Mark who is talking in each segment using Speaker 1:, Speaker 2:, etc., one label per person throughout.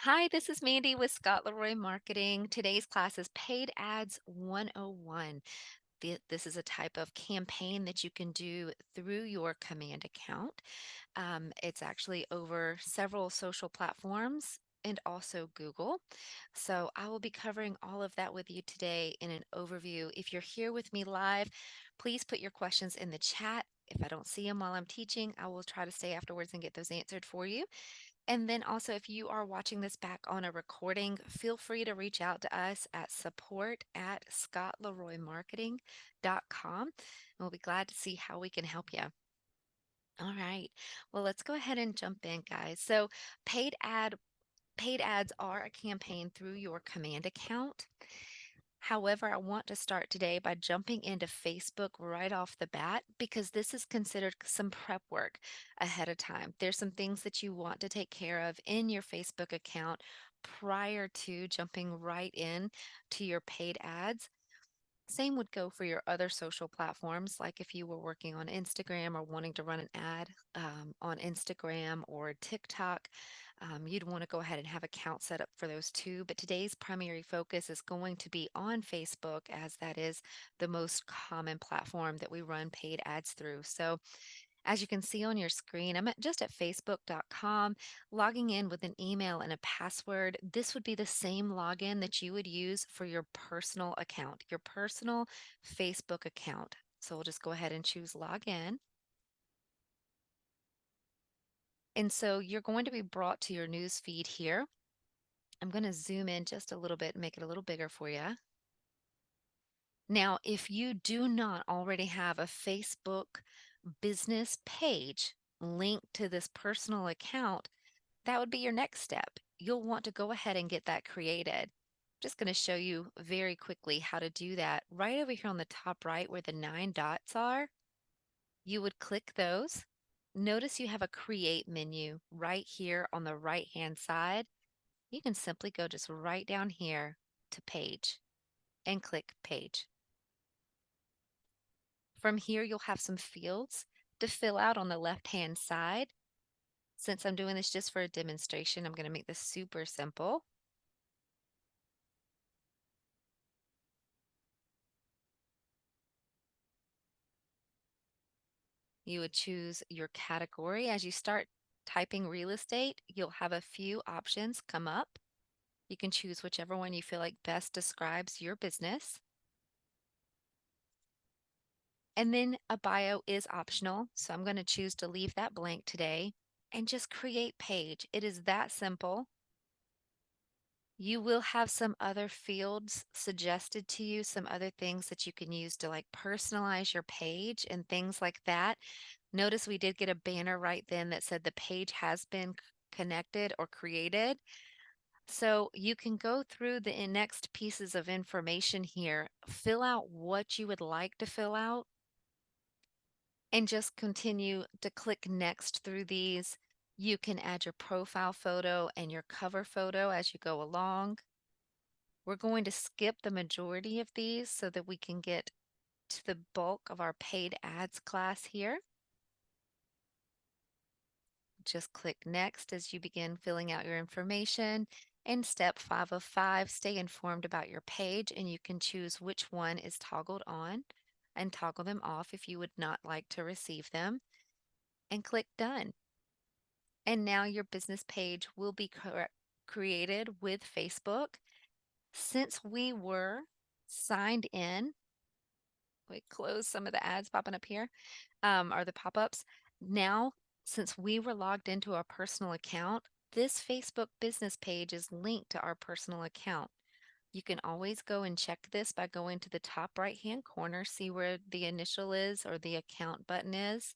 Speaker 1: Hi, this is Mandy with Scott Leroy Marketing. Today's class is Paid Ads 101. This is a type of campaign that you can do through your command account. It's actually over several social platforms and also Google. So I will be covering all of that with you today in an overview. If you're here with me live, please put your questions in the chat. If I don't see them while I'm teaching, I will try to stay afterwards and get those answered for you. And then also, if you are watching this back on a recording, feel free to reach out to us at support@scottleroymarketing.com. And we'll be glad to see how we can help you. All right. Well, let's go ahead and jump in, guys. So, paid ad paid ads are a campaign through your command account. However, I want to start today by jumping into Facebook right off the bat because this is considered some prep work ahead of time. There's some things that you want to take care of in your Facebook account prior to jumping right in to your paid ads. Same would go for your other social platforms, like if you were working on Instagram or wanting to run an ad on Instagram or TikTok, you'd want to go ahead and have account set up for those too. But today's primary focus is going to be on Facebook, as that is the most common platform that we run paid ads through. So as you can see on your screen, I'm just at facebook.com, logging in with an email and a password. This would be the same login that you would use for your personal account, your personal Facebook account. So we'll just go ahead and choose login. And so you're going to be brought to your news feed here. I'm going to zoom in just a little bit and make it a little bigger for you. Now, if you do not already have a Facebook business page linked to this personal account, that would be your next step. You'll want to go ahead and get that created. Just going to show you very quickly how to do that. Right over here on the top right where the 9 dots are, you would click those. Notice you have a create menu right here on the right hand side. You can simply go just right down here to page and click page. From here, you'll have some fields to fill out on the left hand side. Since I'm doing this just for a demonstration, I'm going to make this super simple. You would choose your category. As you start typing real estate, you'll have a few options come up. You can choose whichever one you feel like best describes your business. And then a bio is optional, so I'm going to choose to leave that blank today and just create page. It is that simple. You will have some other fields suggested to you, some other things that you can use to like personalize your page and things like that. Notice we did get a banner right then that said the page has been connected or created. So you can go through the next pieces of information here, fill out what you would like to fill out, and just continue to click next through these. You can add your profile photo and your cover photo as you go along. We're going to skip the majority of these so that we can get to the bulk of our paid ads class here. Just click next as you begin filling out your information. And step 5 of 5, stay informed about your page, and you can choose which one is toggled on and toggle them off if you would not like to receive them, and click done. And now your business page will be created with Facebook. Since we were signed in, we close some of the ads popping up here, or the pop-ups. Now, since we were logged into our personal account, this Facebook business page is linked to our personal account. You can always go and check this by going to the top right-hand corner, see where the initial is or the account button is,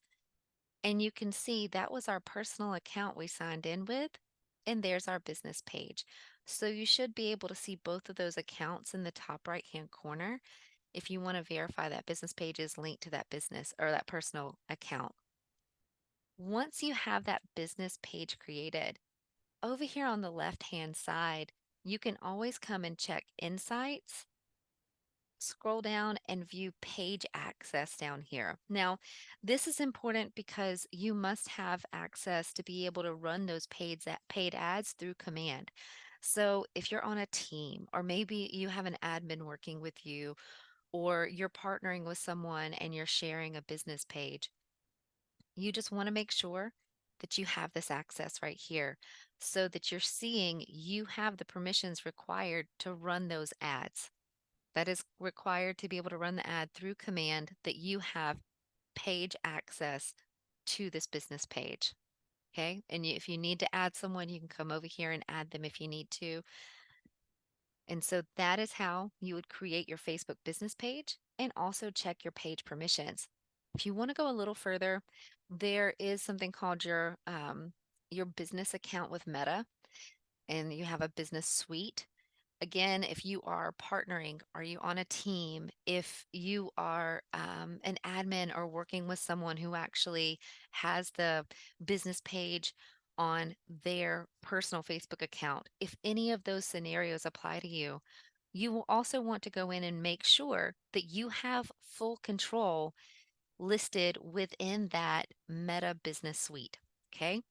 Speaker 1: and you can see that was our personal account we signed in with, and there's our business page. So you should be able to see both of those accounts in the top right-hand corner if you want to verify that business page is linked to that business or that personal account. Once you have that business page created, over here on the left hand side, you can always come and check insights scroll down and view page access down here. Now, this is important because you must have access to be able to run those paid ads through command. So if you're on a team, or maybe you have an admin working with you, or you're partnering with someone and you're sharing a business page, you just want to make sure that you have this access right here so that you're seeing you have the permissions required to run those ads. That is required to be able to run the ad through command, that you have page access to this business page. Okay. And if you need to add someone, you can come over here and add them if you need to. And so that is how you would create your Facebook business page and also check your page permissions. If you want to go a little further, there is something called your business account with Meta, and you have a business suite. Again, if you are partnering, are you on a team? If you are an admin or working with someone who actually has the business page on their personal Facebook account, if any of those scenarios apply to you, you will also want to go in and make sure that you have full control listed within that Meta Business Suite. Okay.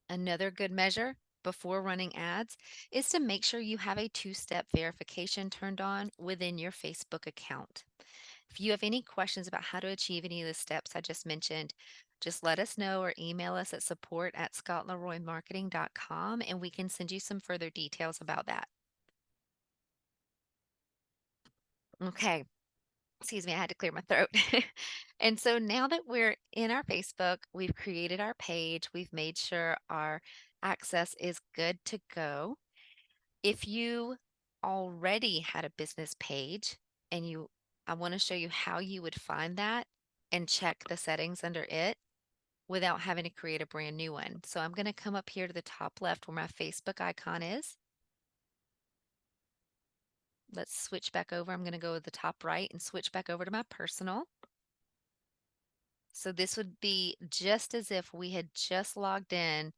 Speaker 1: Another good measure before running ads is to make sure you have a two-step verification turned on within your Facebook account. If you have any questions about how to achieve any of the steps I just mentioned, just let us know or email us at support@scottleroymarketing.com and we can send you some further details about that. Okay, excuse me, I had to clear my throat. And so now that we're in our Facebook, we've created our page, we've made sure our access is good to go. If you already had a business page and I want to show you how you would find that and check the settings under it without having to create a brand new one. So I'm going to come up here to the top left where my Facebook icon is. Let's switch back over. I'm going to go to the top right and switch back over to my personal. So this would be just as if we had just logged in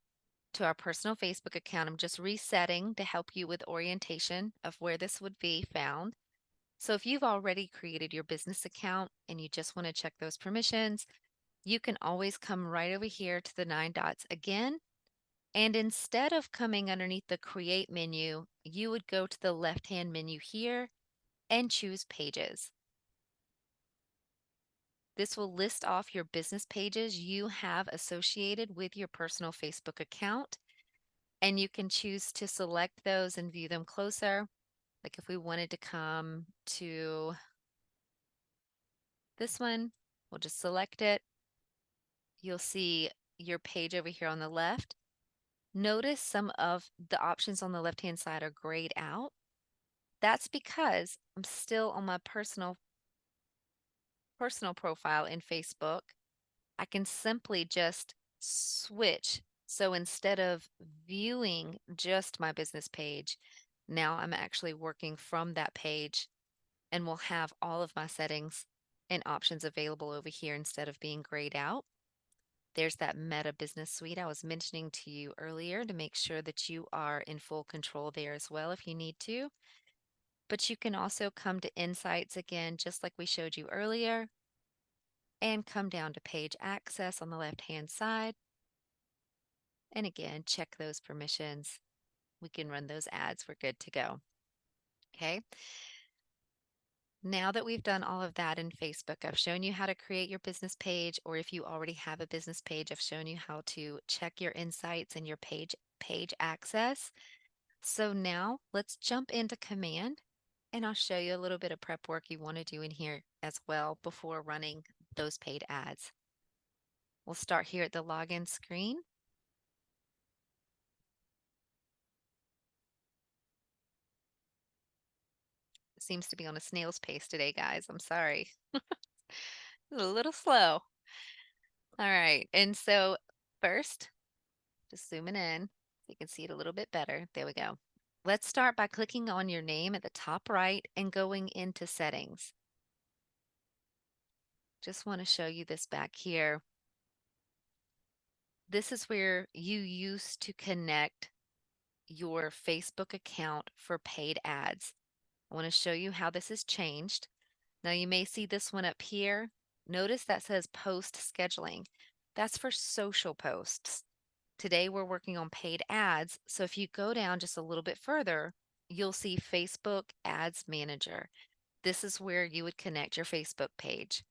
Speaker 1: to our personal Facebook account. I'm just resetting to help you with orientation of where this would be found. So if you've already created your business account and you just want to check those permissions, you can always come right over here to the 9 dots again. And instead of coming underneath the create menu, you would go to the left-hand menu here and choose pages. This will list off your business pages you have associated with your personal Facebook account, and you can choose to select those and view them closer. Like if we wanted to come to this one, we'll just select it. You'll see your page over here on the left. Notice some of the options on the left-hand side are grayed out. That's because I'm still on my personal profile in Facebook. I can simply just switch. So instead of viewing just my business page, now I'm actually working from that page and will have all of my settings and options available over here instead of being grayed out. There's that Meta Business Suite I was mentioning to you earlier to make sure that you are in full control there as well if you need to. But you can also come to Insights again, just like we showed you earlier, and come down to Page Access on the left-hand side. And again, check those permissions. We can run those ads. We're good to go. Okay. Now that we've done all of that in Facebook, I've shown you how to create your business page, or if you already have a business page, I've shown you how to check your insights and your page access. So now let's jump into command and I'll show you a little bit of prep work you want to do in here as well before running those paid ads. We'll start here at the login screen. It seems to be on a snail's pace today, guys. I'm sorry. A little slow. All right. And so first, just zooming in, so you can see it a little bit better. There we go. Let's start by clicking on your name at the top right and going into settings. Just want to show you this back here. This is where you used to connect your Facebook account for paid ads. I want to show you how this has changed. Now you may see this one up here. Notice that says post scheduling. That's for social posts. Today we're working on paid ads. So if you go down just a little bit further, you'll see Facebook Ads Manager. This is where you would connect your Facebook page.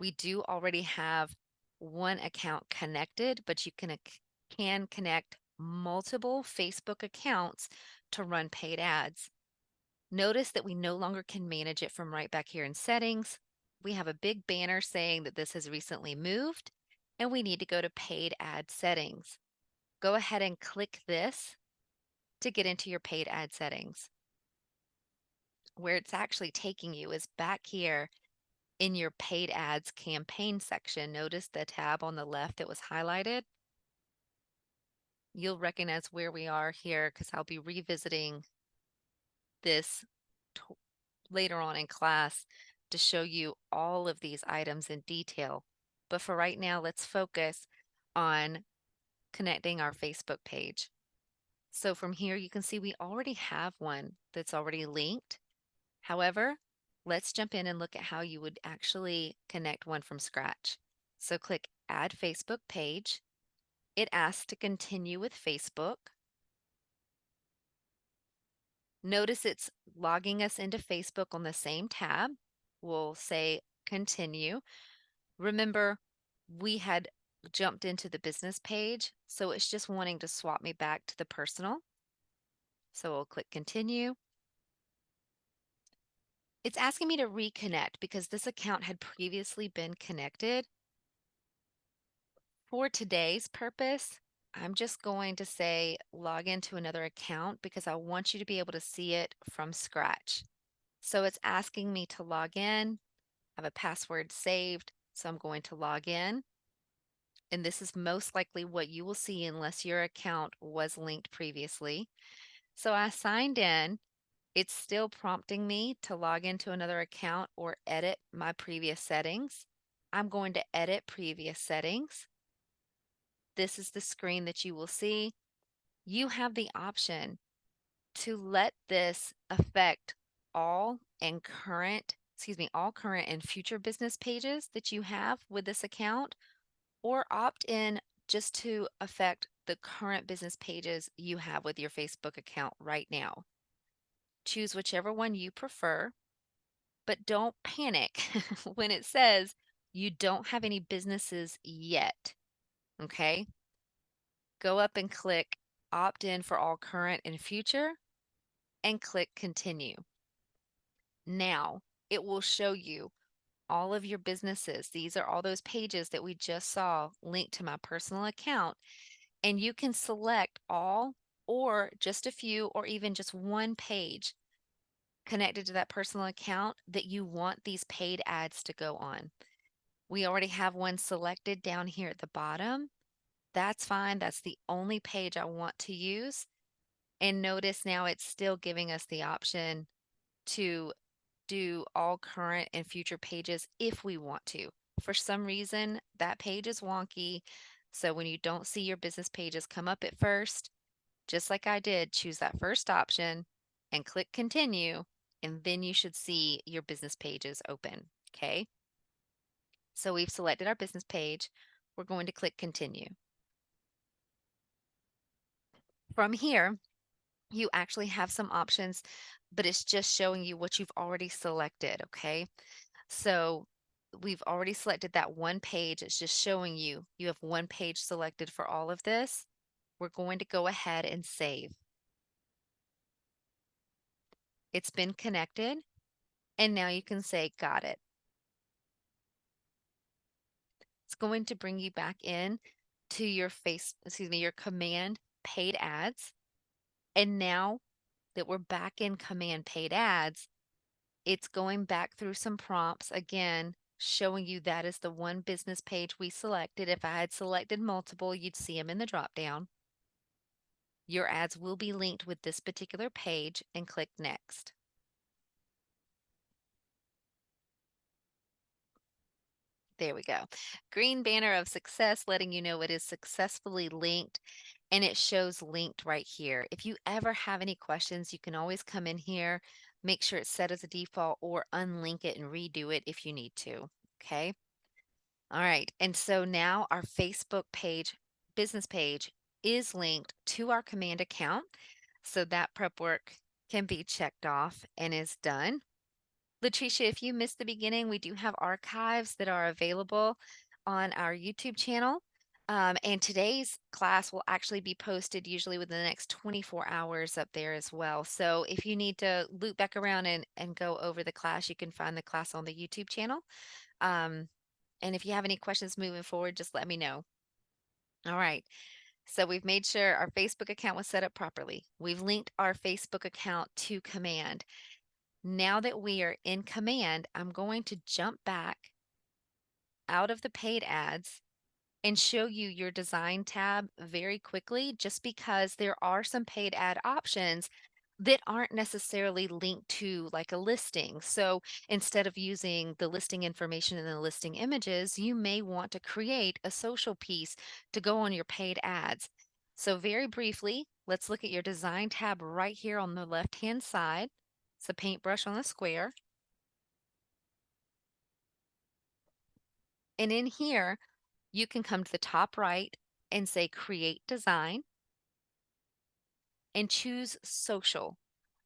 Speaker 1: We do already have one account connected, but you can connect multiple Facebook accounts to run paid ads. Notice that we no longer can manage it from right back here in settings. We have a big banner saying that this has recently moved and we need to go to paid ad settings. Go ahead and click this to get into your paid ad settings. Where it's actually taking you is back here in your paid ads campaign section. Notice the tab on the left that was highlighted. You'll recognize where we are here because I'll be revisiting this later on in class to show you all of these items in detail. But for right now, let's focus on connecting our Facebook page. So from here, you can see we already have one that's already linked. However, let's jump in and look at how you would actually connect one from scratch. So click Add Facebook Page. It asks to continue with Facebook. Notice it's logging us into Facebook on the same tab. We'll say continue. Remember, we had jumped into the business page, so it's just wanting to swap me back to the personal. So we'll click continue. It's asking me to reconnect because this account had previously been connected. For today's purpose, I'm just going to say log into another account because I want you to be able to see it from scratch. So it's asking me to log in. I have a password saved, so I'm going to log in. And this is most likely what you will see unless your account was linked previously. So I signed in. It's still prompting me to log into another account or edit my previous settings. I'm going to edit previous settings. This is the screen that you will see. You have the option to let this affect all all current and future business pages that you have with this account, or opt in just to affect the current business pages you have with your Facebook account right now. Choose whichever one you prefer, but don't panic when it says you don't have any businesses yet. Okay? Go up and click opt in for all current and future and click continue. Now it will show you all of your businesses. These are all those pages that we just saw linked to my personal account. And you can select all or just a few or even just one page connected to that personal account that you want these paid ads to go on. We already have one selected down here at the bottom. That's fine. That's the only page I want to use. And notice now it's still giving us the option to do all current and future pages if we want to. For some reason, that page is wonky. So when you don't see your business pages come up at first, just like I did, choose that first option and click continue, and then you should see your business pages open. Okay. So we've selected our business page. We're going to click continue. From here, you actually have some options, but it's just showing you what you've already selected. Okay. So we've already selected that one page. It's just showing you have one page selected for all of this. We're going to go ahead and save. It's been connected, and now you can say got it. It's going to bring you back in to your your command paid ads. And now that we're back in command paid ads, it's going back through some prompts again, showing you that is the one business page we selected. If I had selected multiple, you'd see them in the drop down. Your ads will be linked with this particular page and click next. There we go. Green banner of success letting you know it is successfully linked, and it shows linked right here. If you ever have any questions, you can always come in here. make sure it's set as a default or unlink it and redo it if you need to. Okay. All right. And so now our Facebook page, business page, is linked to our command account. So that prep work can be checked off and is done. Latricia, if you missed the beginning, we do have archives that are available on our YouTube channel. And today's class will actually be posted usually within the next 24 hours up there as well. So if you need to loop back around and go over the class, you can find the class on the YouTube channel. Um, and if you have any questions moving forward, just let me know. All right. So we've made sure our Facebook account was set up properly. We've linked our Facebook account to Command. Now that we are in Command, I'm going to jump back out of the paid ads and show you your design tab very quickly, just because there are some paid ad options that aren't necessarily linked to like a listing. So instead of using the listing information and the listing images, you may want to create a social piece to go on your paid ads. So very briefly, let's look at your design tab right here on the left-hand side. It's a paintbrush on the square. And in here, you can come to the top right and say create design and choose social.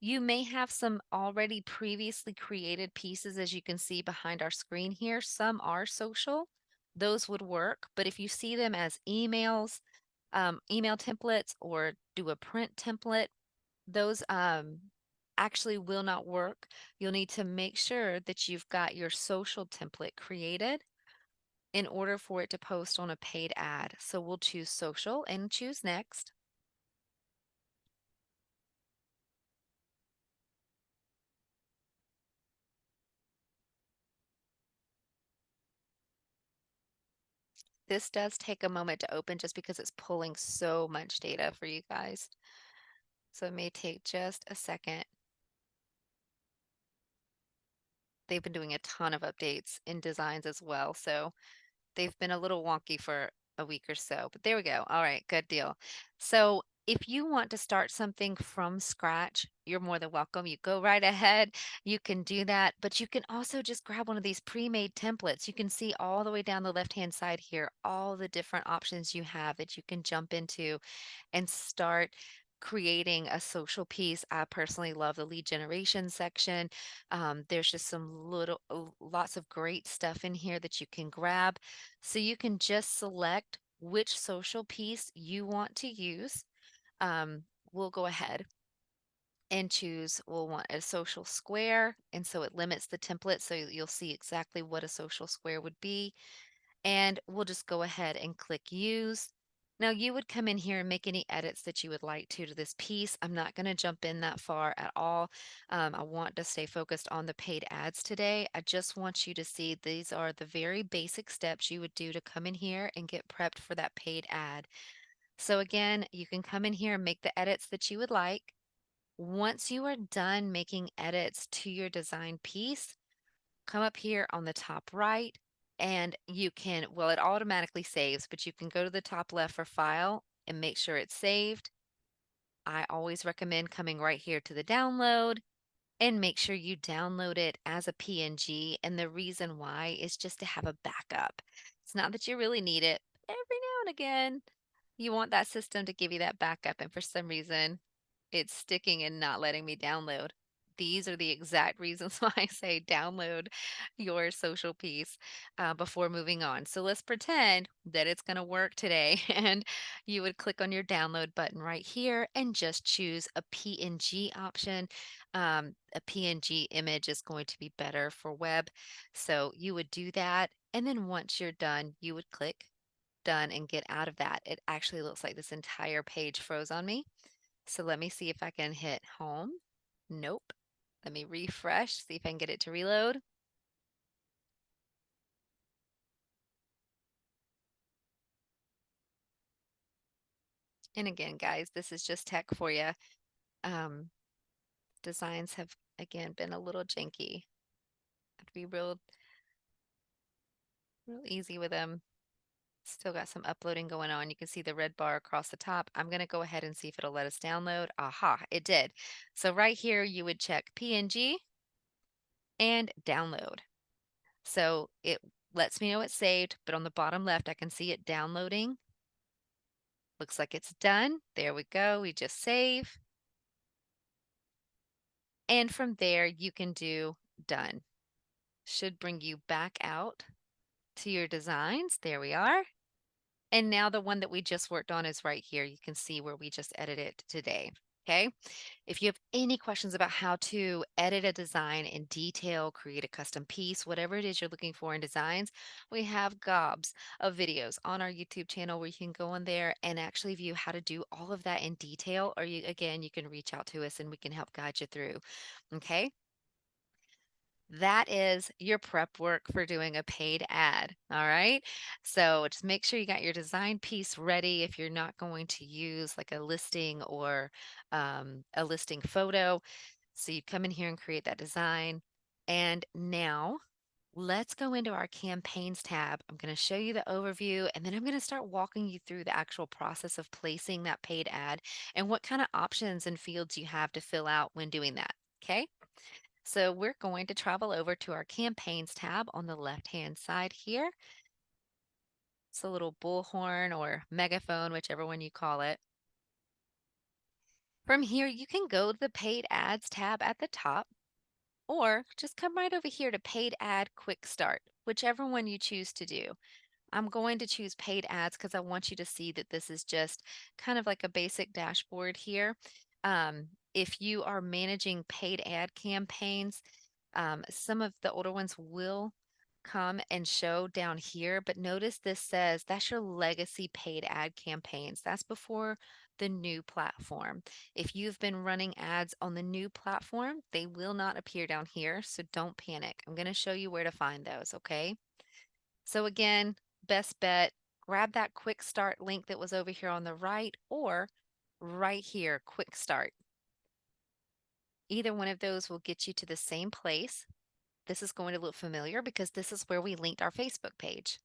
Speaker 1: You may have some already previously created pieces, as you can see behind our screen here. Some are social, those would work. But if you see them as emails, email templates, or do a print template, those actually will not work. You'll need to make sure that you've got your social template created in order for it to post on a paid ad. So we'll choose social and choose next. This does take a moment to open just because it's pulling so much data for you guys. So it may take just a second. They've been doing a ton of updates in designs as well. So they've been a little wonky for a week or so, but there we go. All right, good deal. So if you want to start something from scratch, you're more than welcome. You go right ahead. You can do that, but you can also just grab one of these pre-made templates. You can see all the way down the left-hand side here, all the different options you have that you can jump into and start creating a social piece. I personally love the lead generation section. There's just some lots of great stuff in here that you can grab. So you can just select which social piece you want to use. Um, we'll go ahead and choose, we'll want a social square. And so it limits the template. So you'll see exactly what a social square would be. And we'll just go ahead and click use. Now you would come in here and make any edits that you would like to this piece. I'm not going to jump in that far at all. I want to stay focused on the paid ads today. I just want you to see these are the very basic steps you would do to come in here and get prepped for that paid ad. So again, you can come in here and make the edits that you would like. Once you are done making edits to your design piece, come up here on the top right and you can, well, it automatically saves, but you can go to the top left for file and make sure it's saved. I always recommend coming right here to the download and make sure you download it as a PNG. And the reason why is just to have a backup. It's not that you really need it, but every now and again, you want that system to give you that backup. And for some reason, it's sticking and not letting me download. These are the exact reasons why I say download your social piece before moving on. So let's pretend that it's going to work today. And you would click on your download button right here and just choose a PNG option. A PNG image is going to be better for web. So you would do that. And then once you're done, you would click done and get out of that. It actually looks like this entire page froze on me. So let me see if I can hit home. Nope. Let me refresh, see if I can get it to reload. And again, guys, this is just tech for you. Um, Designs have, again, been a little janky. Have to be real easy with them. Still got some uploading going on. You can see the red bar across the top. I'm going to go ahead and see if it'll let us download. Aha, it did. So right here, you would check PNG and download. So it lets me know it's saved, but on the bottom left, I can see it downloading. Looks like it's done. There we go. We just save. And from there, you can do done. Should bring you back out to your designs. There we are. And now the one that we just worked on is right here. You can see where we just edited today. Okay. If you have any questions about how to edit a design in detail, create a custom piece, whatever it is you're looking for in designs, we have gobs of videos on our YouTube channel where you can go in there and actually view how to do all of that in detail. Or you, again, you can reach out to us and we can help guide you through. Okay. That is your prep work for doing a paid ad. All right. So just make sure you got your design piece ready if you're not going to use like a listing or a listing photo. So you come in here and create that design. And now let's go into our campaigns tab. I'm going to show you the overview and then I'm going to start walking you through the actual process of placing that paid ad and what kind of options and fields you have to fill out when doing that. Okay. So we're going to travel over to our campaigns tab on the left-hand side here. It's a little bullhorn or megaphone, whichever one you call it. From here, you can go to the paid ads tab at the top, or just come right over here to paid ad quick start, whichever one you choose to do. I'm going to choose paid ads because I want you to see that this is just kind of like a basic dashboard here. If you are managing paid ad campaigns, some of the older ones will come and show down here, but notice this says that's your legacy paid ad campaigns. That's before the new platform. If you've been running ads on the new platform, they will not appear down here, so don't panic. I'm going to show you where to find those, okay? So again, best bet, grab that quick start link that was over here on the right or right here, quick start. Either one of those will get you to the same place. This is going to look familiar because this is where we linked our Facebook page.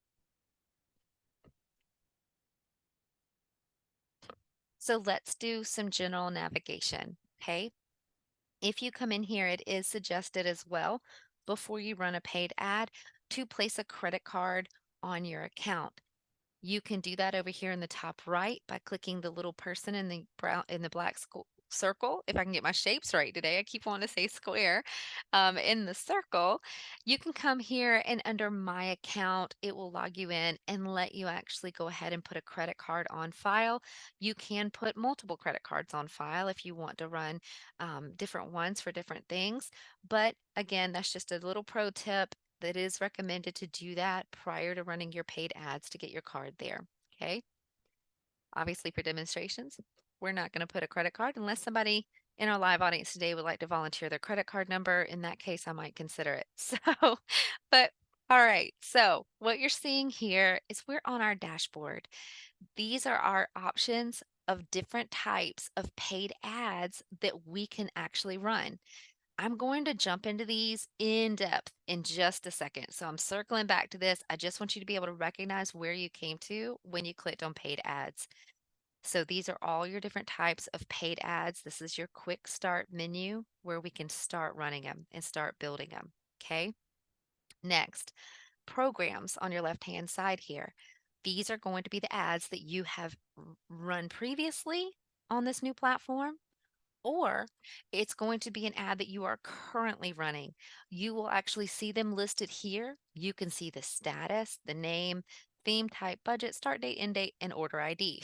Speaker 1: So let's do some general navigation, okay? If you come in here, it is suggested as well before you run a paid ad to place a credit card on your account. You can do that over here in the top right by clicking the little person in the brown in the black circle. If I can get my shapes right today, I keep wanting to say square. In the circle, you can come here and under my account, it will log you in and let you actually go ahead and put a credit card on file. You can put multiple credit cards on file if you want to run different ones for different things. But again, that's just a little pro tip that is recommended to do that prior to running your paid ads to get your card there. Okay. Obviously, for demonstrations, we're not going to put a credit card unless somebody in our live audience today would like to volunteer their credit card number. In that case, I might consider it. So, but all right. So, what you're seeing here is we're on our dashboard. These are our options of different types of paid ads that we can actually run. I'm going to jump into these in depth in just a second. So I'm circling back to this. I just want you to be able to recognize where you came to when you clicked on paid ads. So these are all your different types of paid ads. This is your quick start menu where we can start running them and start building them. Okay. Next, programs on your left hand side here. These are going to be the ads that you have run previously on this new platform, or it's going to be an ad that you are currently running. You will actually see them listed here. You can see the status, the name, theme type, budget, start date, end date, and order ID.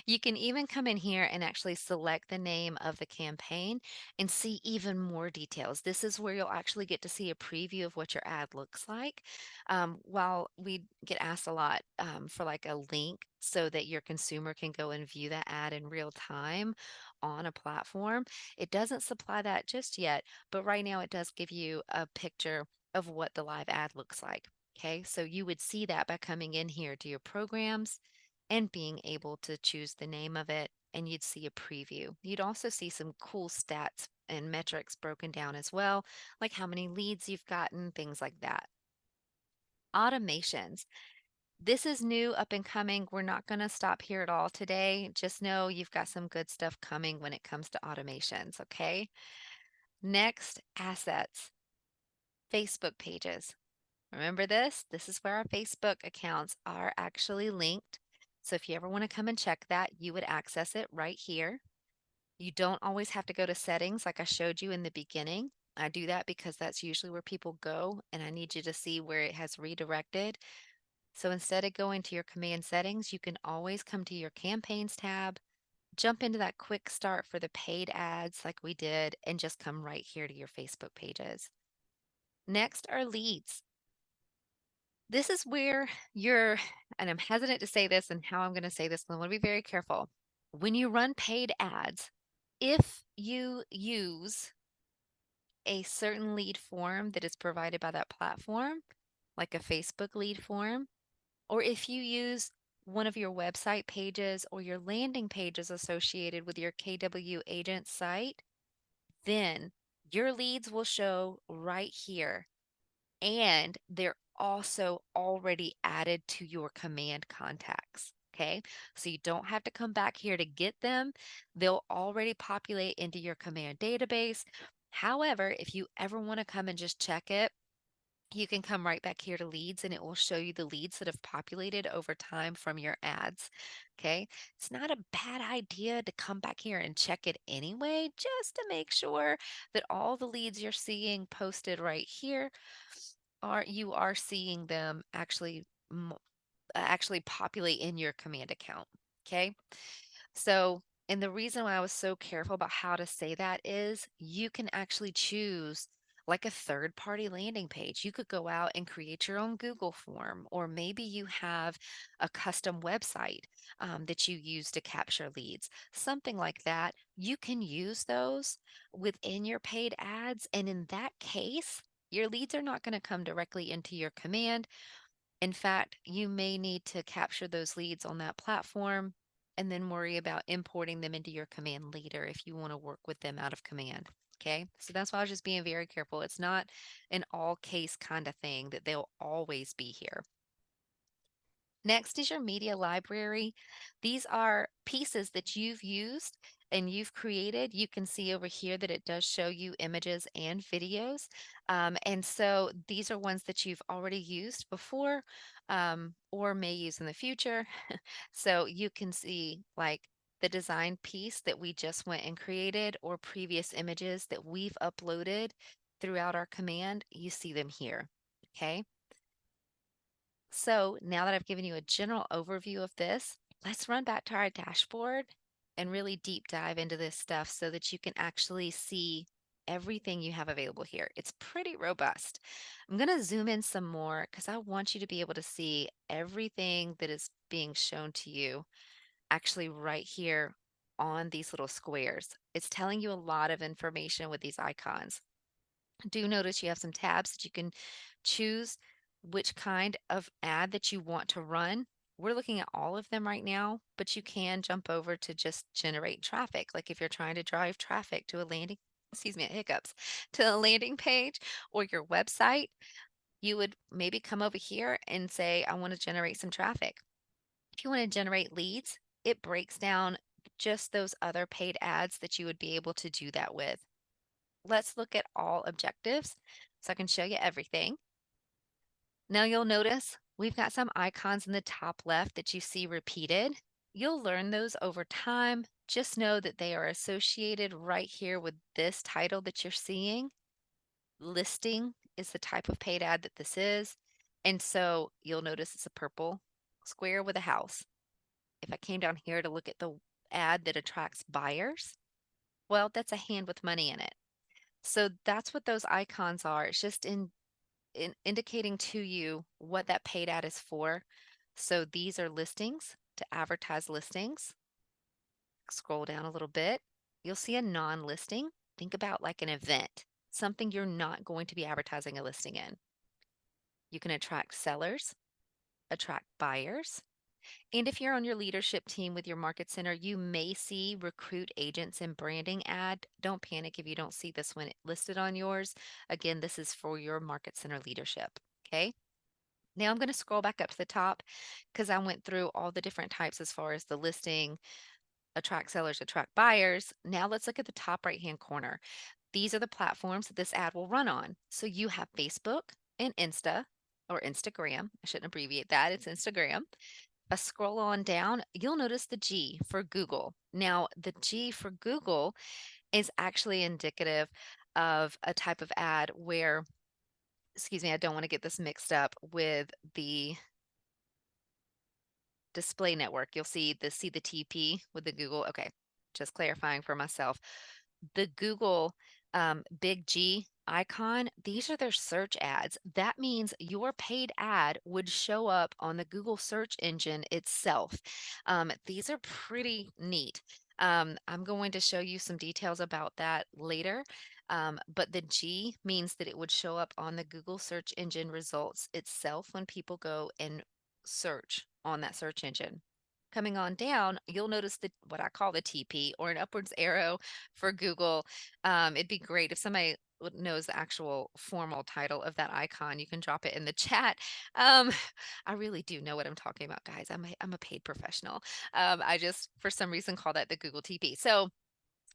Speaker 1: You can even come in here and actually select the name of the campaign and see even more details. This is where you'll actually get to see a preview of what your ad looks like. While we get asked a lot for like a link so that your consumer can go and view that ad in real time on a platform. It doesn't supply that just yet, but right now it does give you a picture of what the live ad looks like. Okay, so you would see that by coming in here to your programs and being able to choose the name of it, and you'd see a preview. You'd also see some cool stats and metrics broken down as well, like how many leads you've gotten, things like that. Automations. This is new, up and coming. We're not going to stop here at all today. Just know you've got some good stuff coming when it comes to automations, okay? Next, assets, Facebook pages. Remember this? This is where our Facebook accounts are actually linked. So if you ever want to come and check that, you would access it right here. You don't always have to go to settings like I showed you in the beginning. I do that because that's usually where people go, and I need you to see where it has redirected. So instead of going to your command settings, you can always come to your campaigns tab, jump into that quick start for the paid ads like we did, and just come right here to your Facebook pages. Next are leads. This is where you're, and I'm hesitant to say this and how I'm going to say this, and I want to be very careful. When you run paid ads, if you use a certain lead form that is provided by that platform, like a Facebook lead form, or if you use one of your website pages or your landing pages associated with your KW agent site, then your leads will show right here. And they're also already added to your command contacts. Okay, so you don't have to come back here to get them. They'll already populate into your command database. However, if you ever want to come and just check it, you can come right back here to leads and it will show you the leads that have populated over time from your ads. Okay. It's not a bad idea to come back here and check it anyway, just to make sure that all the leads you're seeing posted right here are you are seeing them actually populate in your command account. Okay. So, and the reason why I was so careful about how to say that is you can actually choose like a third party landing page. You could go out and create your own Google form, or maybe you have a custom website that you use to capture leads, something like that. You can use those within your paid ads. And in that case, your leads are not going to come directly into your command. In fact, you may need to capture those leads on that platform and then worry about importing them into your command later if you want to work with them out of command. Okay, so that's why I was just being very careful. It's not an all case kind of thing that they'll always be here. Next is your media library. These are pieces that you've used and you've created. You can see over here that it does show you images and videos. And so these are ones that you've already used before or may use in the future. So you can see like the design piece that we just went and created or previous images that we've uploaded throughout our command. You see them here. Okay. So now that I've given you a general overview of this, let's run back to our dashboard and really deep dive into this stuff so that you can actually see everything you have available here. It's pretty robust. I'm going to zoom in some more because I want you to be able to see everything that is being shown to you actually right here on these little squares. It's telling you a lot of information with these icons. Do notice you have some tabs that you can choose which kind of ad that you want to run. We're looking at all of them right now, but you can jump over to just generate traffic. Like if you're trying to drive traffic to a landing, excuse me, hiccups, to a landing page or your website, you would maybe come over here and say, I want to generate some traffic. If you want to generate leads, it breaks down just those other paid ads that you would be able to do that with. Let's look at all objectives so I can show you everything. Now you'll notice we've got some icons in the top left that you see repeated. You'll learn those over time. Just know that they are associated right here with this title that you're seeing. Listing is the type of paid ad that this is. And so you'll notice it's a purple square with a house. If I came down here to look at the ad that attracts buyers, well, that's a hand with money in it. So that's what those icons are. It's just in indicating to you what that paid ad is for. So these are listings to advertise listings. Scroll down a little bit. You'll see a non-listing. Think about like an event, something you're not going to be advertising a listing in. You can attract sellers, attract buyers. And if you're on your leadership team with your market center, you may see recruit agents and branding ad. Don't panic if you don't see this one listed on yours. Again, this is for your market center leadership. Okay. Now I'm going to scroll back up to the top because I went through all the different types as far as the listing, attract sellers, attract buyers. Now let's look at the top right hand corner. These are the platforms that this ad will run on. So you have Facebook and Insta or Instagram. I shouldn't abbreviate that. It's Instagram. A scroll on down, you'll notice the G for Google. Now, the G for Google is actually indicative of a type of ad where, excuse me, I don't want to get this mixed up with the display network. You'll see the TP with the Google. Okay, just clarifying for myself. The Google big G icon, these are their search ads. That means your paid ad would show up on the Google search engine itself. These are pretty neat. I'm going to show you some details about that later. But the G means that it would show up on the Google search engine results itself when people go and search on that search engine. Coming on down, you'll notice the what I call the TP or an upwards arrow for Google. It'd be great if somebody knows the actual formal title of that icon. You can drop it in the chat. Um, I really do know what I'm talking about, guys. I'm a paid professional. I just for some reason call that the Google TP. So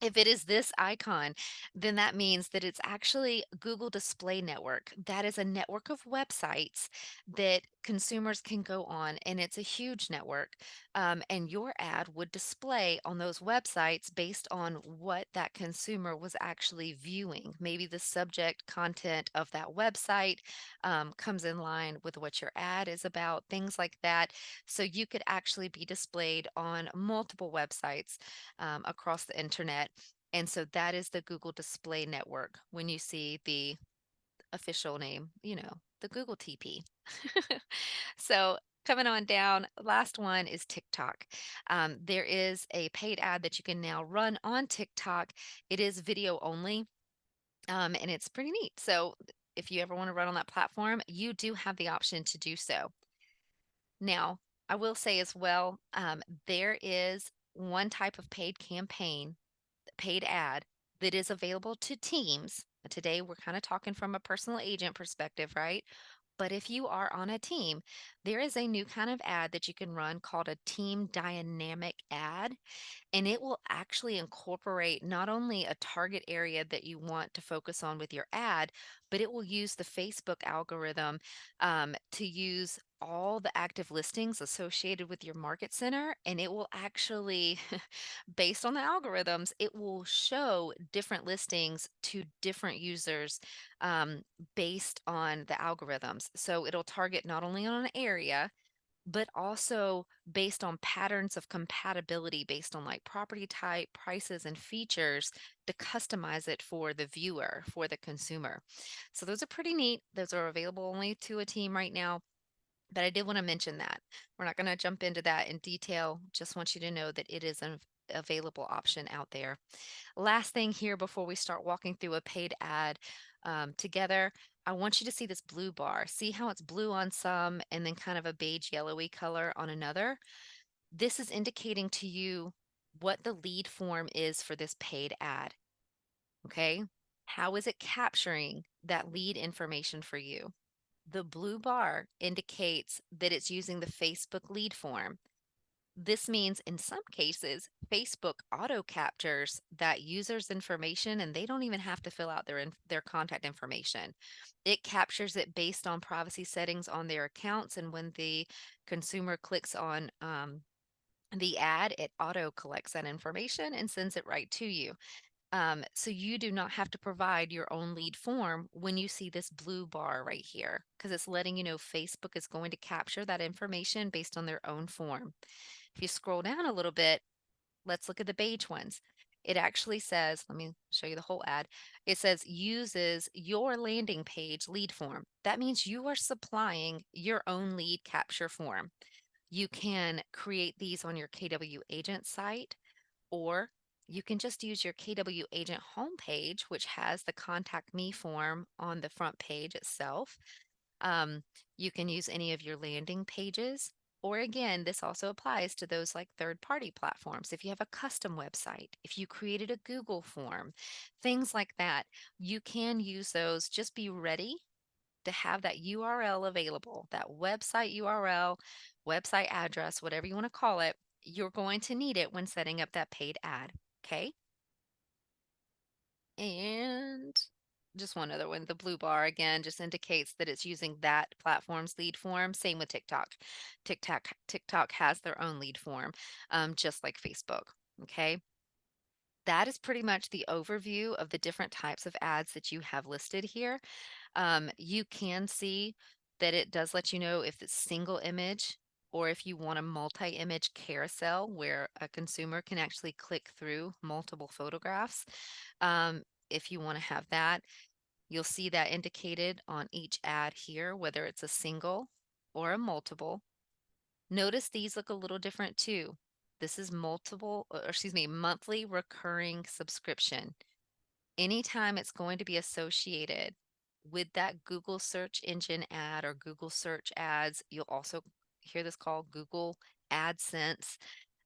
Speaker 1: if it is this icon, then that means that it's actually Google Display Network. That is a network of websites that consumers can go on, and it's a huge network. And your ad would display on those websites based on what that consumer was actually viewing. Maybe the subject content of that website comes in line with what your ad is about, things like that. So you could actually be displayed on multiple websites across the internet. And so that is the Google Display Network when you see the official name, the Google TP. So coming on down, last one is TikTok. There is a paid ad that you can now run on TikTok. It is video only, and it's pretty neat. So if you ever want to run on that platform, you do have the option to do so. Now, I will say as well, there is one type of paid campaign, paid ad that is available to teams. Today, we're kind of talking from a personal agent perspective, right? But if you are on a team, there is a new kind of ad that you can run called a team dynamic ad, and it will actually incorporate not only a target area that you want to focus on with your ad, but it will use the Facebook algorithm to use all the active listings associated with your market center. And it will actually, based on the algorithms, it will show different listings to different users based on the algorithms. So it'll target not only on an area, but also based on patterns of compatibility based on like property type, prices, and features to customize it for the viewer, for the consumer. So those are pretty neat. Those are available only to a team right now. But I did want to mention that. We're not going to jump into that in detail. Just want you to know that it is an available option out there. Last thing here before we start walking through a paid ad together, I want you to see this blue bar. See how it's blue on some and then kind of a beige yellowy color on another? This is indicating to you what the lead form is for this paid ad. Okay. How is it capturing that lead information for you? The blue bar indicates that it's using the Facebook lead form. This means in some cases, Facebook auto captures that user's information and they don't even have to fill out their contact information. It captures it based on privacy settings on their accounts. And when the consumer clicks on the ad, it auto collects that information and sends it right to you. So you do not have to provide your own lead form when you see this blue bar right here, because it's letting you know Facebook is going to capture that information based on their own form. If you scroll down a little bit, let's look at the beige ones. It actually says, let me show you the whole ad. It says uses your landing page lead form. That means you are supplying your own lead capture form. You can create these on your KW agent site, or you can just use your KW agent homepage, which has the contact me form on the front page itself. You can use any of your landing pages. Or again, this also applies to those like third party platforms. If you have a custom website, if you created a Google form, things like that, you can use those. Just be ready to have that URL available, that website URL, website address, whatever you want to call it, you're going to need it when setting up that paid ad. Okay. And just one other one, the blue bar again just indicates that it's using that platform's lead form. Same with TikTok. TikTok has their own lead form, just like Facebook. Okay. That is pretty much the overview of the different types of ads that you have listed here. You can see that it does let you know if it's single image or if you want a multi-image carousel where a consumer can actually click through multiple photographs. Um, if you want to have that, you'll see that indicated on each ad here, whether it's a single or a multiple. Notice these look a little different too. This is monthly recurring subscription. Anytime it's going to be associated with that Google search engine ad or Google search ads, you'll also hear this called Google AdSense.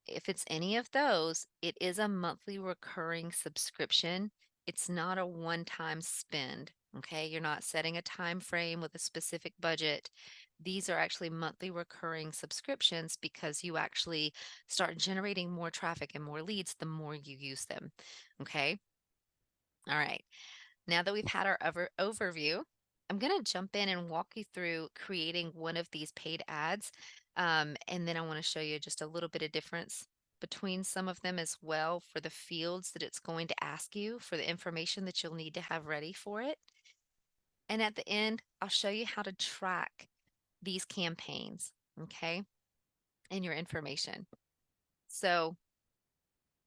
Speaker 1: If it's any of those, it is a monthly recurring subscription. It's not a one-time spend. Okay, you're not setting a time frame with a specific budget. These are actually monthly recurring subscriptions because you actually start generating more traffic and more leads the more you use them. Okay. All right. Now that we've had our overview, I'm going to jump in and walk you through creating one of these paid ads. And then I want to show you just a little bit of difference between some of them as well for the fields that it's going to ask you for the information that you'll need to have ready for it. And at the end, I'll show you how to track these campaigns, okay, and your information. So,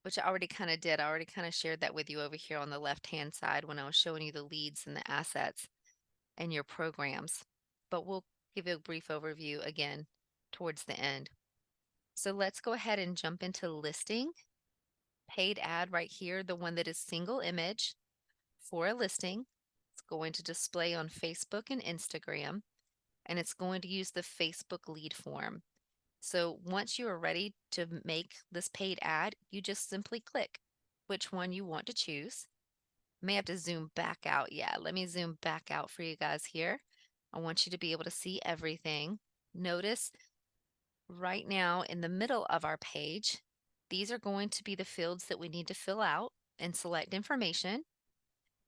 Speaker 1: which I already kind of did. I already kind of shared that with you over here on the left-hand side when I was showing you the leads and the assets and your programs, but we'll give you a brief overview again towards the end. So let's go ahead and jump into listing, paid ad right here, the one that is single image for a listing. It's going to display on Facebook and Instagram, and it's going to use the Facebook lead form. So once you are ready to make this paid ad, you just simply click which one you want to choose. May have to zoom back out. Yeah, let me zoom back out for you guys here. I want you to be able to see everything. Notice right now in the middle of our page, these are going to be the fields that we need to fill out and select information.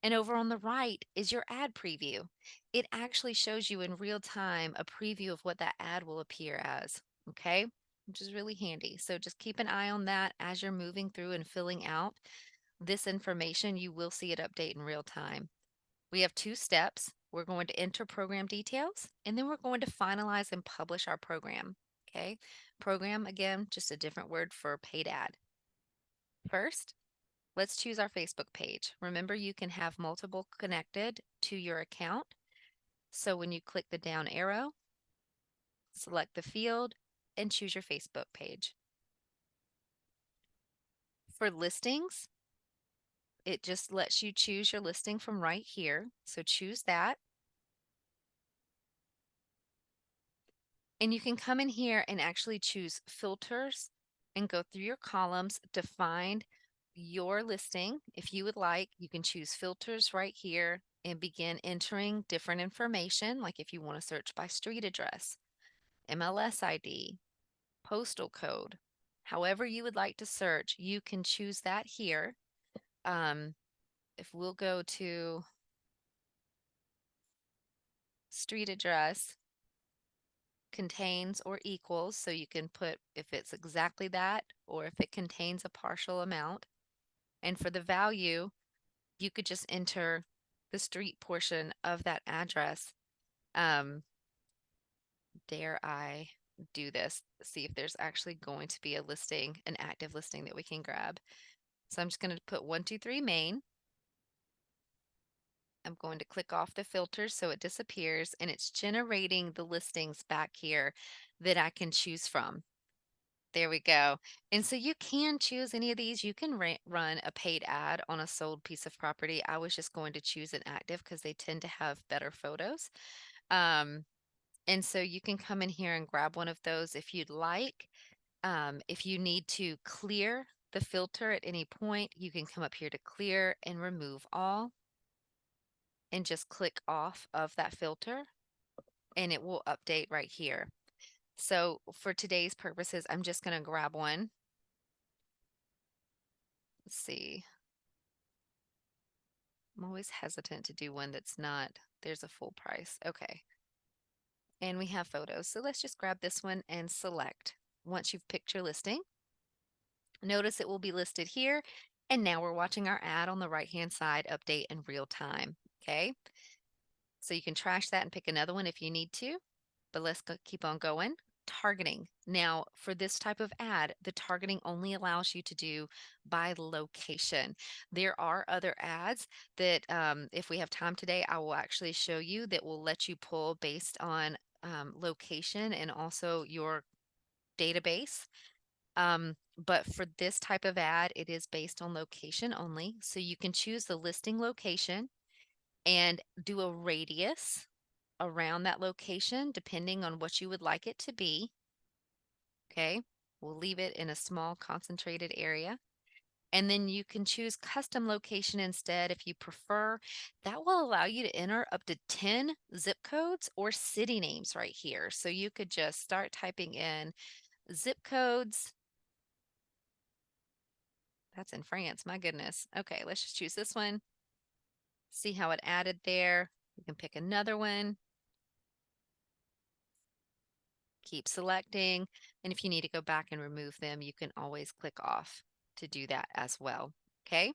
Speaker 1: And over on the right is your ad preview. It actually shows you in real time a preview of what that ad will appear as, okay? Which is really handy. So just keep an eye on that as you're moving through and filling out this information. You will see it update in real time. We have two steps. We're going to enter program details, and then we're going to finalize and publish our program. Okay. Program, again, just a different word for paid ad. First, let's choose our Facebook page. Remember, you can have multiple connected to your account. So when you click the down arrow, select the field and choose your Facebook page. For listings, it just lets you choose your listing from right here. So choose that. And you can come in here and actually choose filters and go through your columns to find your listing. If you would like, you can choose filters right here and begin entering different information, like if you want to search by street address, MLS ID, postal code, however you would like to search, you can choose that here. If we'll go to street address, contains or equals, so you can put if it's exactly that or if it contains a partial amount. And for the value, you could just enter the street portion of that address. Um, dare I do this? See if there's actually going to be a listing, an active listing that we can grab. So I'm just going to put 123 Main. I'm going to click off the filter so it disappears and it's generating the listings back here that I can choose from. There we go. And so you can choose any of these. You can run a paid ad on a sold piece of property. I was just going to choose an active because they tend to have better photos. Um, and so you can come in here and grab one of those if you'd like. If you need to clear the filter at any point, you can come up here to clear and remove all and just click off of that filter. and it will update right here. So for today's purposes, I'm just going to grab one. Let's see. I'm always hesitant to do one that's not, there's a full price. Okay. And we have photos. So let's just grab this one and select. Once you've picked your listing, notice it will be listed here. And now we're watching our ad on the right-hand side update in real time. Okay. So you can trash that and pick another one if you need to, but let's keep on going. Targeting. Now, for this type of ad, the targeting only allows you to do by location. There are other ads that, if we have time today, I will actually show you that will let you pull based on location and also your database. But for this type of ad, it is based on location only. So you can choose the listing location and do a radius around that location depending on what you would like it to be. Okay, we'll leave it in a small concentrated area. And then you can choose custom location instead if you prefer. That will allow you to enter up to 10 zip codes or city names right here. So you could just start typing in zip codes. That's in France, my goodness. Okay, let's just choose this one. See how it added there. You can pick another one. Keep selecting. And if you need to go back and remove them, you can always click off to do that as well. Okay,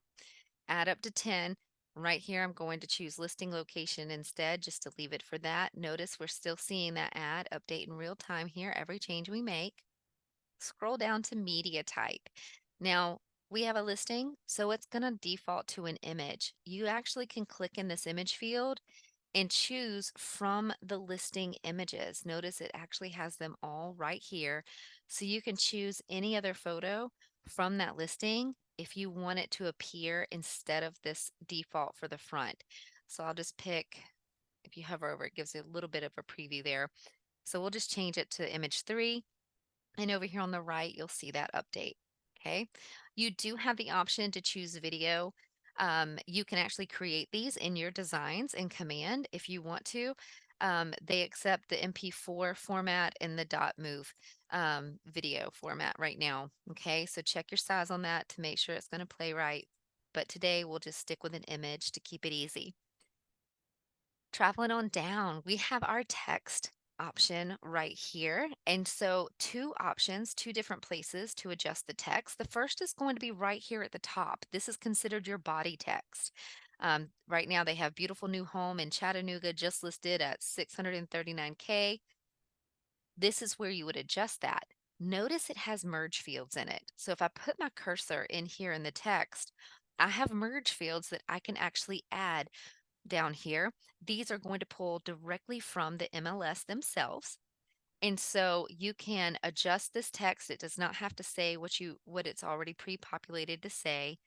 Speaker 1: add up to 10. Right here, I'm going to choose listing location instead, just to leave it for that. Notice we're still seeing that ad update in real time here, every change we make. Scroll down to media type. Now, we have a listing, so it's going to default to an image. You actually can click in this image field and choose from the listing images. Notice it actually has them all right here. So you can choose any other photo from that listing if you want it to appear instead of this default for the front. So I'll just pick, if you hover over it, gives you a little bit of a preview there. So we'll just change it to image 3. And over here on the right, you'll see that update. Okay. You do have the option to choose video. You can actually create these in your designs in Command if you want to. They accept the MP4 format and the .mov video format right now. Okay, so check your size on that to make sure it's going to play right. But today we'll just stick with an image to keep it easy. Traveling on down, we have our text option right here. And so two options, two different places to adjust the text. The first is going to be right here at the top. This is considered your body text. Right now they have beautiful new home in Chattanooga just listed at 639K. This is where you would adjust that. Notice it has merge fields in it. So if I put my cursor in here in the text, I have merge fields that I can actually add down here. These are going to pull directly from the MLS themselves. And so you can adjust this text. It does not have to say what it's already pre-populated to say.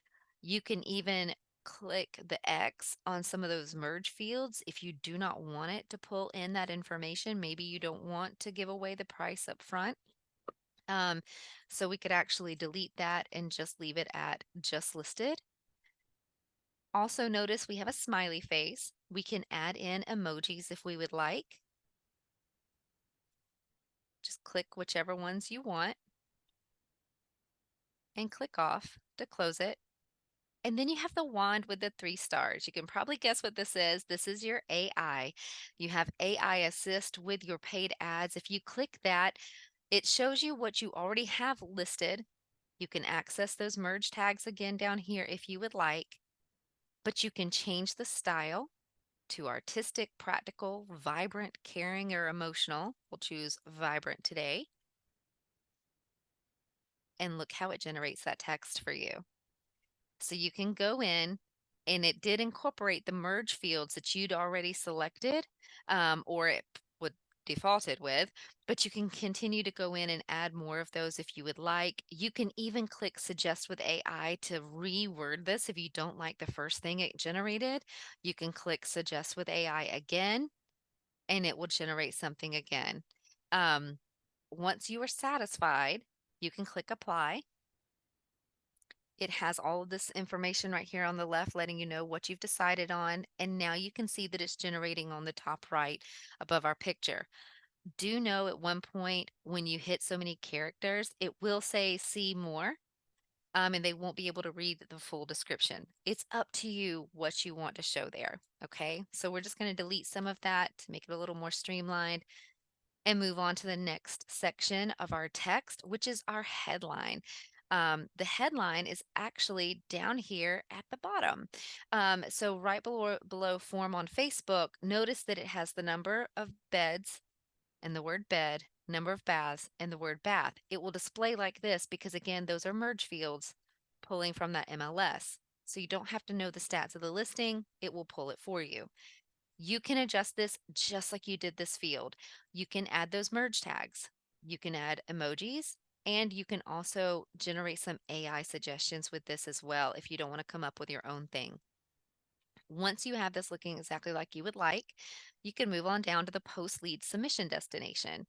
Speaker 1: You can even click the X on some of those merge fields if you do not want it to pull in that information. Maybe you don't want to give away the price up front. So we could actually delete that and just leave it at just listed. Also notice we have a smiley face. We can add in emojis if we would like. Just click whichever ones you want and click off to close it. And then you have the wand with the 3 stars. You can probably guess what this is. This is your AI. You have AI assist with your paid ads. If you click that, it shows you what you already have listed. You can access those merge tags again down here if you would like, but you can change the style to artistic, practical, vibrant, caring, or emotional. We'll choose vibrant today. And look how it generates that text for you. So you can go in and it did incorporate the merge fields that you'd already selected, or it would defaulted with, but you can continue to go in and add more of those if you would like. You can even click suggest with AI to reword this. If you don't like the first thing it generated, you can click suggest with AI again and it will generate something again. Once you are satisfied, you can click apply. It has all of this information right here on the left, letting you know what you've decided on. And now you can see that it's generating on the top right above our picture. Do know at one point when you hit so many characters, it will say see more. And they won't be able to read the full description. It's up to you what you want to show there. Okay. So we're just going to delete some of that to make it a little more streamlined and move on to the next section of our text, which is our headline. The headline is actually down here at the bottom. So right below form on Facebook, notice that it has the number of beds and the word bed, number of baths, and the word bath. It will display like this because, again, those are merge fields pulling from that MLS. So you don't have to know the stats of the listing, it will pull it for you. You can adjust this just like you did this field. You can add those merge tags, you can add emojis, and you can also generate some AI suggestions with this as well if you don't want to come up with your own thing. Once you have this looking exactly like you would like, you can move on down to the post lead submission destination.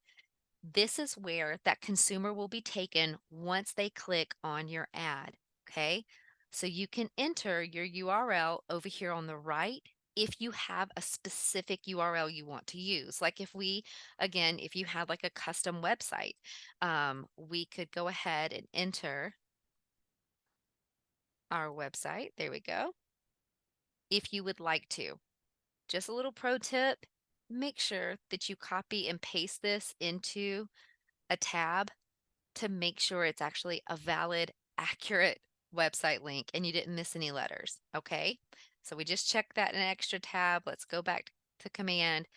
Speaker 1: This is where that consumer will be taken once they click on your ad. Okay. So you can enter your URL over here on the right if you have a specific URL you want to use. Like again, if you had like a custom website, we could go ahead and enter our website. There we go. If you would like to. Just a little pro tip, make sure that you copy and paste this into a tab to make sure it's actually a valid, accurate website link and you didn't miss any letters. Okay. So we just checked that in an extra tab. Let's go back to command.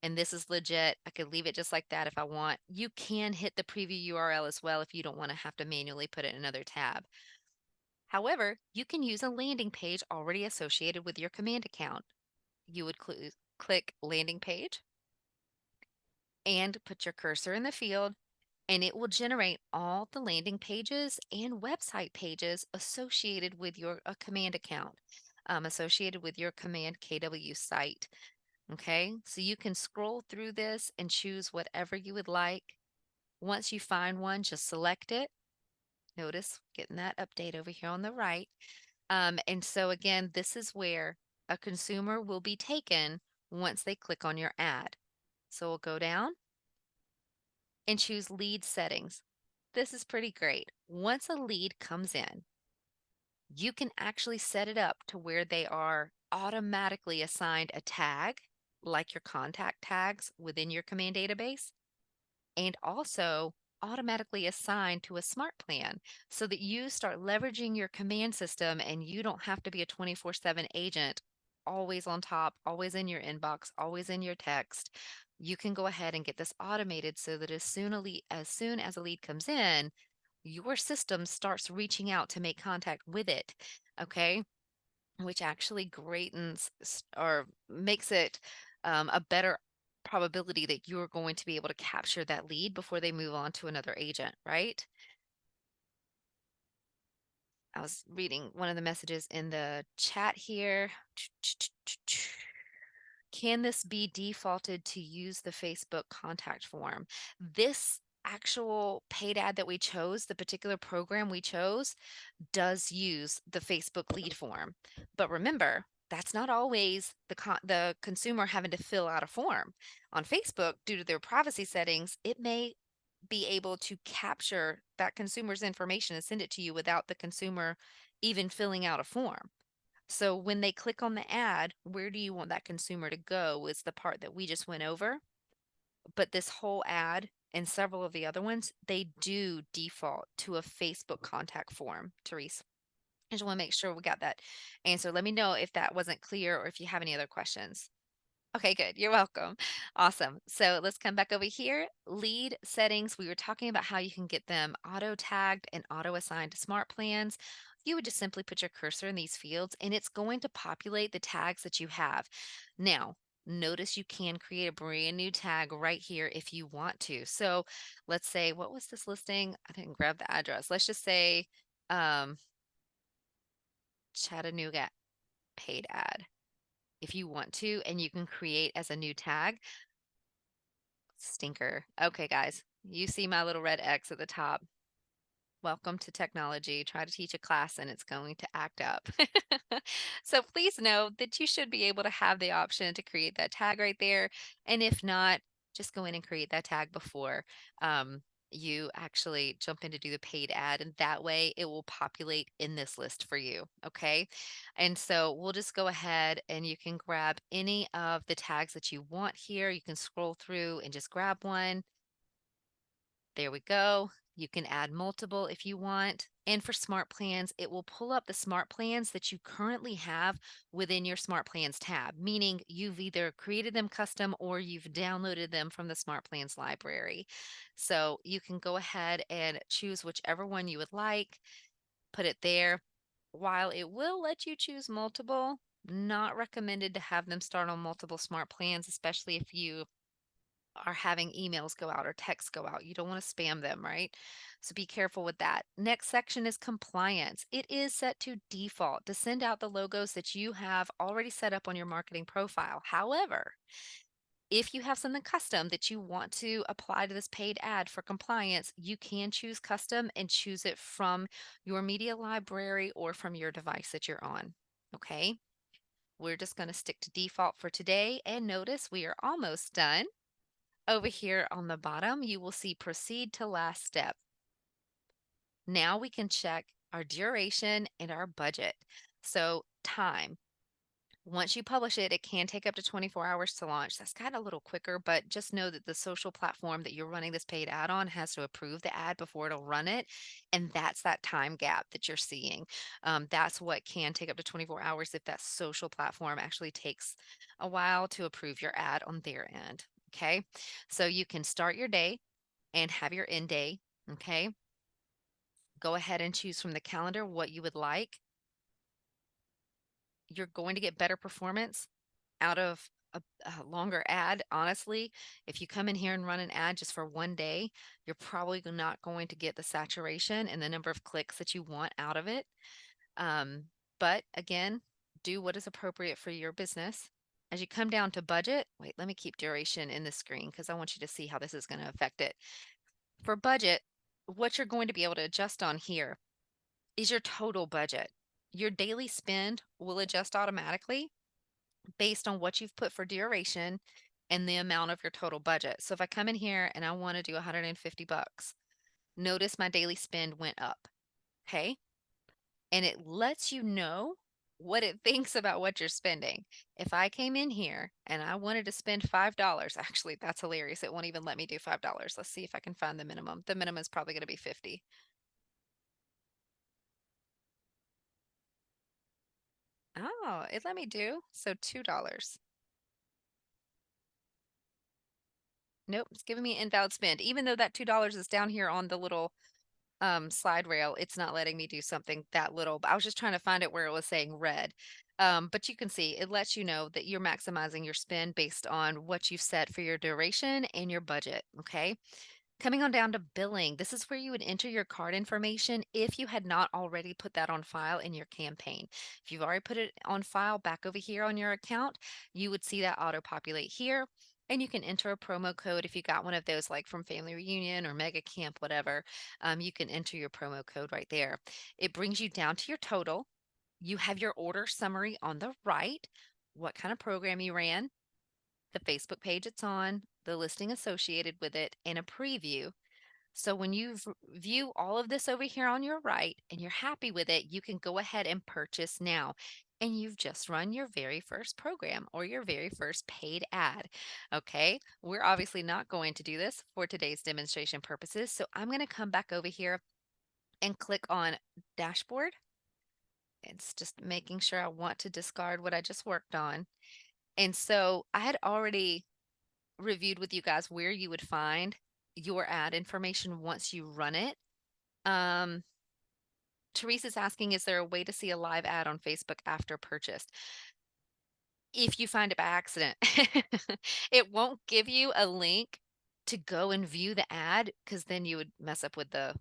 Speaker 1: And this is legit. I could leave it just like that if I want. You can hit the preview URL as well if you don't want to have to manually put it in another tab. However, you can use a landing page already associated with your command account. You would click landing page and put your cursor in the field, and it will generate all the landing pages and website pages associated with your command account, associated with your command KW site. Okay, so you can scroll through this and choose whatever you would like. Once you find one, just select it. Notice getting that update over here on the right. And so again, this is where a consumer will be taken once they click on your ad. So we'll go down and choose lead settings. This is pretty great. Once a lead comes in, you can actually set it up to where they are automatically assigned a tag, like your contact tags within your command database, and also automatically assigned to a smart plan so that you start leveraging your command system and you don't have to be a 24/7 agent, always on top, always in your inbox, always in your text. You can go ahead and get this automated so that as soon as a lead comes in, your system starts reaching out to make contact with it. Okay. Which actually or makes it a better probability that you're going to be able to capture that lead before they move on to another agent, right? I was reading one of the messages in the chat here. Can this be defaulted to use the Facebook contact form? This actual paid ad that we chose, the particular program we chose, does use the Facebook lead form. But remember, that's not always the consumer having to fill out a form. On Facebook, due to their privacy settings, it may be able to capture that consumer's information and send it to you without the consumer even filling out a form. So when they click on the ad, where do you want that consumer to go is the part that we just went over. But this whole ad and several of the other ones, they do default to a Facebook contact form, Therese. I just want to make sure we got that answer. Let me know if that wasn't clear or if you have any other questions. Okay, good. You're welcome. Awesome. So let's come back over here. Lead settings. We were talking about how you can get them auto tagged and auto assigned to smart plans. You would just simply put your cursor in these fields and it's going to populate the tags that you have. Now, notice you can create a brand new tag right here if you want to. So let's say, what was this listing? I didn't grab the address. Let's just say um, Chattanooga paid ad if you want to, and you can create as a new tag. Stinker. Okay, guys, you see my little red X at the top. Welcome to technology. Try to teach a class and it's going to act up. So please know that you should be able to have the option to create that tag right there. And if not, just go in and create that tag before um, you actually jump in to do the paid ad. And that way it will populate in this list for you. Okay. And so we'll just go ahead and you can grab any of the tags that you want here. You can scroll through and just grab one. There we go. You can add multiple if you want. And for smart plans, it will pull up the smart plans that you currently have within your smart plans tab, meaning you've either created them custom or you've downloaded them from the smart plans library. So you can go ahead and choose whichever one you would like, put it there. While it will let you choose multiple, not recommended to have them start on multiple smart plans, especially if you are having emails go out or texts go out. You don't want to spam them, right? So be careful with that. Next section is compliance. It is set to default to send out the logos that you have already set up on your marketing profile. However, if you have something custom that you want to apply to this paid ad for compliance, you can choose custom and choose it from your media library or from your device that you're on. Okay. We're just going to stick to default for today. And notice we are almost done. Over here on the bottom, you will see proceed to last step. Now we can check our duration and our budget. So time. Once you publish it, it can take up to 24 hours to launch. That's kind of a little quicker, but just know that the social platform that you're running this paid ad on has to approve the ad before it'll run it. And that's that time gap that you're seeing. That's what can take up to 24 hours if that social platform actually takes a while to approve your ad on their end. Okay. So you can start your day and have your end day. Okay. Go ahead and choose from the calendar what you would like. You're going to get better performance out of a longer ad. Honestly, if you come in here and run an ad just for one day, you're probably not going to get the saturation and the number of clicks that you want out of it. Um, but again, do what is appropriate for your business. As you come down to budget, wait, let me keep duration in the screen because I want you to see how this is going to affect it. For budget, what you're going to be able to adjust on here is your total budget. Your daily spend will adjust automatically based on what you've put for duration and the amount of your total budget. So if I come in here and I want to do 150 bucks, notice my daily spend went up. Okay. And it lets you know what it thinks about what you're spending. If I came in here and I wanted to spend $5, actually, that's hilarious. It won't even let me do $5. Let's see if I can find the minimum. The minimum is probably going to be 50. Oh, it let me do. So $2. Nope, it's giving me invalid spend. Even though that $2 is down here on the little slide rail, it's not letting me do something that little. But I was just trying to find it where it was saying red. But you can see it lets you know that you're maximizing your spend based on what you've set for your duration and your budget. Okay. Coming on down to billing, this is where you would enter your card information if you had not already put that on file in your campaign. If you've already put it on file back over here on your account, you would see that auto populate here. And you can enter a promo code if you got one of those, like from Family Reunion or Mega Camp, whatever. You can enter your promo code right there. It brings you down to your total. You have your order summary on the right, what kind of program you ran, the Facebook page it's on, the listing associated with it, and a preview. So when you view all of this over here on your right and you're happy with it, you can go ahead and purchase now. And you've just run your very first program or your very first paid ad. Okay, we're obviously not going to do this for today's demonstration purposes. So I'm going to come back over here and click on dashboard. It's just making sure I want to discard what I just worked on. And so I had already reviewed with you guys where you would find your ad information once you run it. Um, Teresa's asking, is there a way to see a live ad on Facebook after purchase? If you find it by accident, it won't give you a link to go and view the ad because then you would mess up with the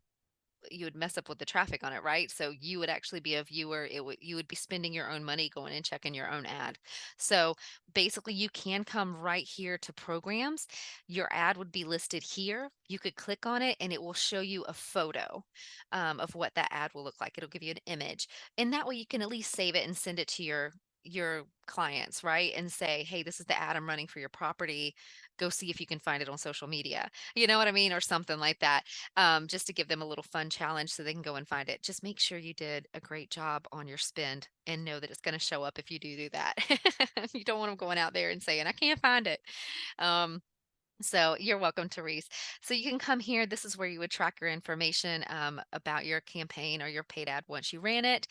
Speaker 1: mess up with the traffic on it, right? So you would actually be a viewer. You would be spending your own money going and checking your own ad. So basically you can come right here to programs. Your ad would be listed here. You could click on it and it will show you a photo of what that ad will look like. It'll give you an image. And that way you can at least save it and send it to your clients, right? And say, hey, this is the ad I'm running for your property. Go see if you can find it on social media. You know what I mean? Or something like that, just to give them a little fun challenge so they can go and find it. Just make sure you did a great job on your spend and know that it's going to show up if you do that. You don't want them going out there and saying, I can't find it. Um, so you're welcome, Therese. So you can come here. This is where you would track your information about your campaign or your paid ad once you ran it.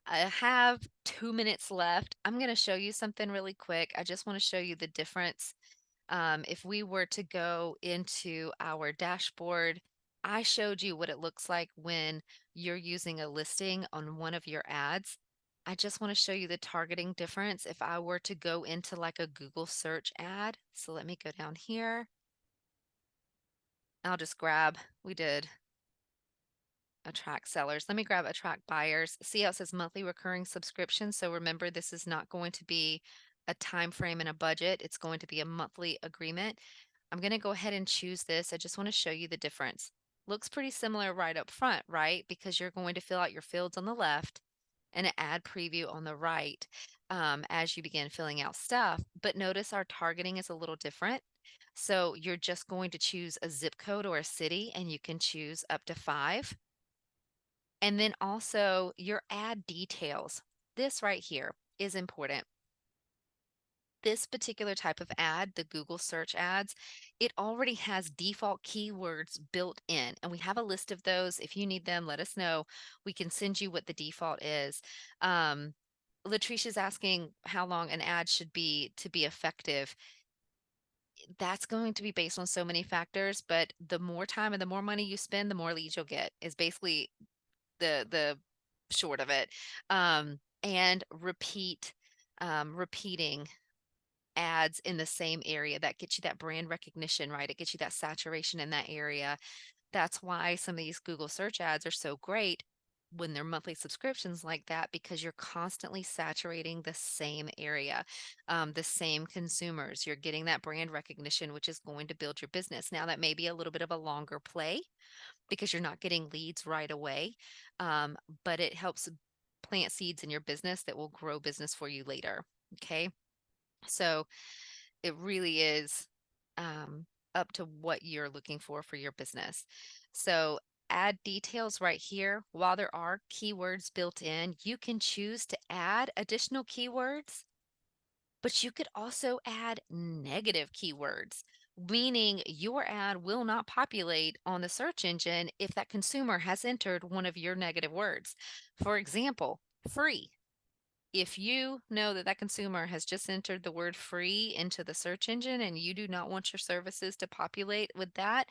Speaker 1: I have 2 minutes left. I'm going to show you something really quick. I just want to show you the difference. If we were to go into our dashboard, I showed you what it looks like when you're using a listing on one of your ads. I just want to show you the targeting difference if I were to go into like a Google search ad. So let me go down here. I'll just grab, we did attract sellers. Let me grab attract buyers. See how it says monthly recurring subscription. So remember, this is not going to be a time frame and a budget. It's going to be a monthly agreement. I'm going to go ahead and choose this. I just want to show you the difference. Looks pretty similar right up front, right? Because you're going to fill out your fields on the left and an ad preview on the right as you begin filling out stuff. But notice our targeting is a little different. So you're just going to choose a zip code or a city, and you can choose up to 5. And then also your ad details. This right here is important. This particular type of ad, the Google search ads, it already has default keywords built in. And we have a list of those. If you need them, let us know. We can send you what the default is. Latricia's asking how long an ad should be to be effective. That's going to be based on so many factors, but the more time and the more money you spend, the more leads you'll get is basically the short of it. And repeating ads in the same area that gets you that brand recognition, right? It gets you that saturation in that area. That's why some of these Google search ads are so great when they're monthly subscriptions like that, because you're constantly saturating the same area, the same consumers. You're getting that brand recognition, which is going to build your business. Now, that may be a little bit of a longer play because you're not getting leads right away, but it helps plant seeds in your business that will grow business for you later. Okay. So it really is up to what you're looking for your business. So add details right here. While there are keywords built in, you can choose to add additional keywords, but you could also add negative keywords, meaning your ad will not populate on the search engine if that consumer has entered one of your negative words. For example, free. If you know that that consumer has just entered the word free into the search engine and you do not want your services to populate with that,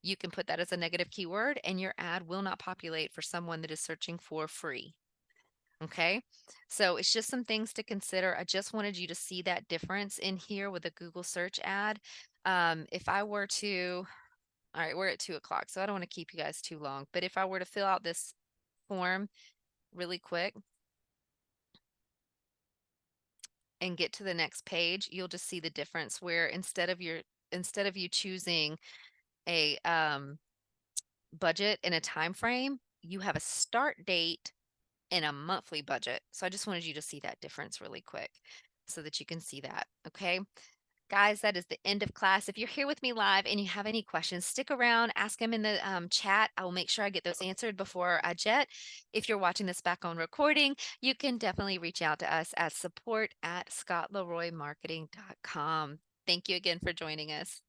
Speaker 1: you can put that as a negative keyword and your ad will not populate for someone that is searching for free. Okay, so it's just some things to consider. I just wanted you to see that difference in here with a Google search ad. If I were to, all right, we're at 2 o'clock, so I don't want to keep you guys too long, but if I were to fill out this form really quick and get to the next page, you'll just see the difference where instead of you choosing a budget and a time frame, you have a start date and a monthly budget. So I just wanted you to see that difference really quick so that you can see that. Okay. Guys, that is the end of class. If you're here with me live and you have any questions, stick around, ask them in the chat. I will make sure I get those answered before I jet. If you're watching this back on recording, you can definitely reach out to us at support@scottleroymarketing.com. Thank you again for joining us.